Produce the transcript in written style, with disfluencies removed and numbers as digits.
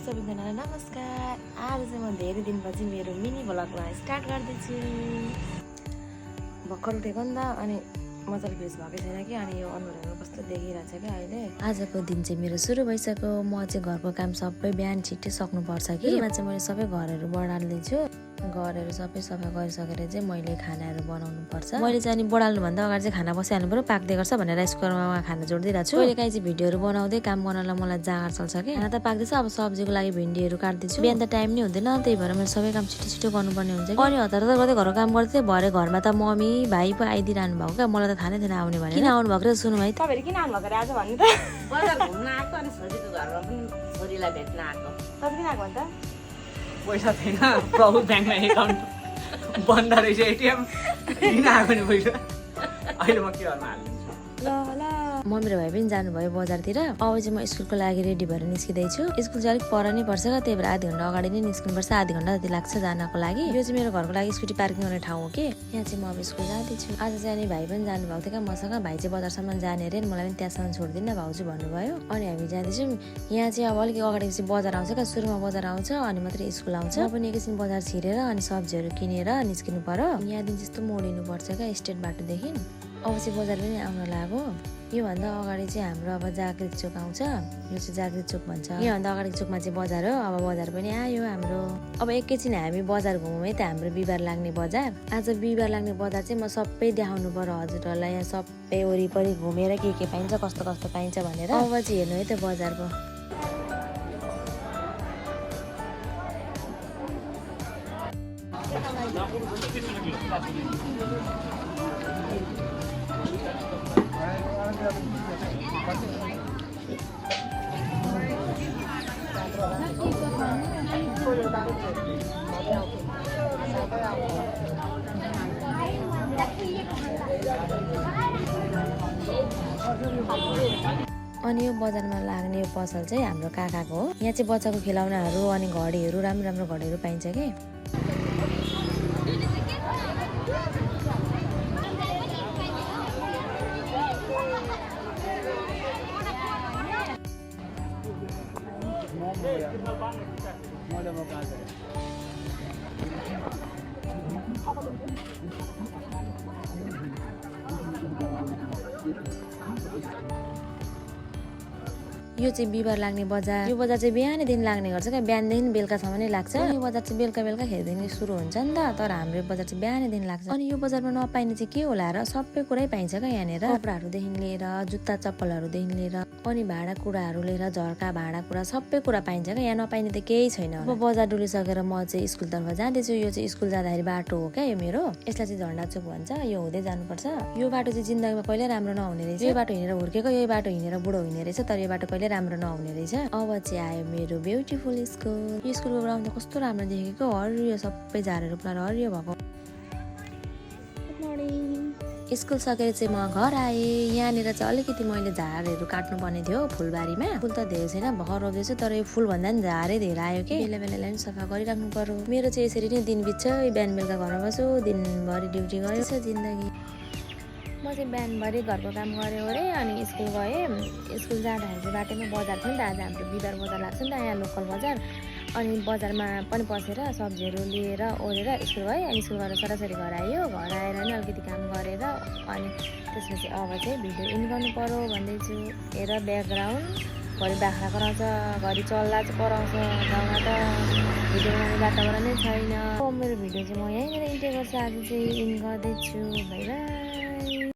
सबैजनालाई नमस्कार। आज चाहिँ म धेरै दिनपछि मेरो मिनी भ्लगलाई स्टार्ट गर्दैछु। भर्खर उठेको नि त अनि मजाले फ्रेस भएकै छैन कि अनि यो अनुहारहरू कस्तो देखिरहेछ क्या अहिले। आजको दिन चाहिँ मेरो सुरु भइसक्यो। म चाहिँ घरको काम सबै बिहान छिट्टै सक्नुपर्छ कि चाहिँ मैले सबै घरहरू बढाल्दैछु। घरहरू सबै सफा गरिसकेर चाहिँ मैले खानाहरू बनाउनु पर्छ। मैले चाहिँ अनि बढाल्नुभन्दा अगाडि चाहिँ खाना बसिहाल्नु पर्यो, पाक्दै गर्छ भनेर राइस कुकरमा खाना जोडिदिरहेको छु। कहिले काहीँ चाहिँ भिडियोहरू बनाउँदै काम गर्नलाई मलाई जाँगर चल्छ कि। खाना त पाक्दैछ, अब सब्जीको लागि भिन्डीहरू काट्दैछु। बिहान त टाइम नै हुँदैन, त्यही भएर मैले सबै काम छिटो छिटो गर्नुपर्ने हुन्छ कि। अनि हतार हतार गर्दै घरको काम गर्दै भरे घरमा त मम्मी भाइ पो आइदिइरहनु भएको क्या। मलाई त थाहा नै थिएन आउने भनेर। किन आउनु भएको सुन्नु भाइ, तपाईँहरू किन आउनु भएको आज भन्नु त? बजार घुम्न आएको अनि छोरीको घरमा पनि छोरीलाई भेट्न आएको। तपाईँ किन आएको भन्दा? पैसा थिएन, प्रभु ब्याङ्कमा एकाउन्ट बन्द रहेछ, एटिएम किन आएको नि पैसा। अहिले म के घरमा हालिदिन्छु। ल ल मम्मी र भाइ पनि जानुभयो बजारतिर। अब चाहिँ म स्कुलको लागि रेडी भएर निस्किँदैछु। स्कुल चाहिँ अलिक पर नै पर्छ क्या, त्यही भएर आधी घन्टा अगाडि नै निस्किनुपर्छ। आधी घन्टा जति लाग्छ जानको लागि। यो चाहिँ मेरो घरको लागि स्कुटी पार्किङ गर्ने ठाउँ हो कि। यहाँ चाहिँ म अब स्कुल जाँदैछु। आज चाहिँ अनि भाइ पनि जानुभएको थियो क्या मसँग। भाइ चाहिँ बजारसम्म जाने अरे, मलाई पनि त्यहाँसम्म छोडिदिन्न भाउजू भन्नुभयो। अनि हामी जाँदैछौँ। यहाँ चाहिँ अब अलिक अगाडि चाहिँ बजार आउँछ क्या, सुरुमा बजार आउँछ अनि मात्रै स्कुल आउँछ। म पनि एकैछिन बजार छिरेर अनि सब्जीहरू किनेर निस्किनु पर्यो। यहाँदेखि त्यस्तो मोडिनु पर्छ क्या स्टेट बाटोदेखि। अब चाहिँ बजार पनि आउन लाग्यो। योभन्दा अगाडि चाहिँ हाम्रो अब जागृत चोक आउँछ। यो चाहिँ जागृत चोक भन्छ। योभन्दा अगाडि चोकमा चाहिँ बजार हो। अब बजार पनि आयो हाम्रो। अब एकैछिन हामी बजार घुमौँ है त, हाम्रो बिहिबार लाग्ने बजार। आज बिहिबार लाग्ने बजार चाहिँ म सबै देखाउनु पर्यो हजुरहरूलाई। यहाँ सबै वरिपरि घुमेर के पाइन्छ, कस्तो कस्तो पाइन्छ भनेर। अब चाहिँ हेर्नु है त बजारको। अनि यो बजारमा लाग्ने यो पसल चाहिँ हाम्रो काकाको हो। यहाँ चाहिँ बच्चाको खेलौनाहरू अनि घडीहरू, राम्रो राम्रो घडीहरू पाइन्छ कि। यो चाहिँ बिहिबार लाग्ने बजार। यो बजार चाहिँ बिहानैदेखि लाग्ने गर्छ क्या, बिहानदेखि बेलुकासम्म नै लाग्छ। यो बजार चाहिँ बेलुका खेरदेखि सुरु हुन्छ नि त, तर हाम्रो बजार चाहिँ बिहानैदेखि लाग्छ। अनि यो बजारमा नपाइने चाहिँ के होला र, सबै कुरै पाइन्छ क्या यहाँनिर। कपडाहरूदेखि लिएर जुत्ता चप्पलहरूदेखि लिएर अनि भाँडाकुँडाहरू लिएर झर्का भाँडाकुँडा सबै कुरा पाइन्छ क्या। यहाँ नपाइने त केही छैन। अब बजार डुलिसकेर म चाहिँ स्कुलतर्फ जाँदैछु। यो चाहिँ स्कुल जाँदाखेरि बाटो हो क्या यो मेरो। यसलाई चाहिँ झन्डा चोक भन्छ। यो हुँदै जानुपर्छ। यो बाटो चाहिँ जिन्दगीमा कहिले राम्रो नहुने रहेछ। यो बाटो हिँडेर हुर्केको, यो बाटो हिँडेर बुढो हुने रहेछ, तर यो बाटो कहिले राम्रो नहुने रहेछ। अब चाहिँ आयो मेरो ब्युटिफुल स्कुल। यो स्कुलको ग्राउन्ड त कस्तो राम्रो देखेको, हरियो सबै झारहरू पुरा हरियो भएको। स्कुल सकेर चाहिँ म घर आएँ। यहाँनिर चाहिँ अलिकति मैले झारहरू काट्नुपर्ने थियो फुलबारीमा। फुल त धेरै छैन, भर्खर रोप्दैछु, तर यो फुल भन्दा पनि झारै धेरै आयो कि। बेला बेलालाई पनि सफा गरिराख्नु पर्यो। मेरो चाहिँ यसरी नै दिन बित्छ। बिहान बेलुका घरमा बस्छु, दिनभरि ड्युटी गयो छ जिन्दगी। म चाहिँ बिहानभरि घरको काम गऱ्यो अरे अनि स्कुल गएँ। स्कुल जाँदाखेरि चाहिँ बाटोमा बजार थियो नि त, आज हाम्रो बिहिबार बजार लाग्छ नि त यहाँ लोकल बजार। अनि बजारमा पनि पसेर सब्जीहरू लिएर ओरेर स्कुल गएँ। अनि स्कुल गएर सरासरी घर आयो। घर आएर नि अलिकति काम गरेर अनि त्यसपछि अब चाहिँ भिडियो इन गर्नु पर्यो भन्दैछु। हेर ब्याकग्राउन्ड, घरि बाख्रा कराउँछ, घरि चल्ला चाहिँ कराउँछ। गाउँमा त भिडियो बनाउने वातावरणै छैन। मेरो भिडियो चाहिँ म यहीँनिर इन्टर गर्छु। आज चाहिँ इन गर्दैछु। By by.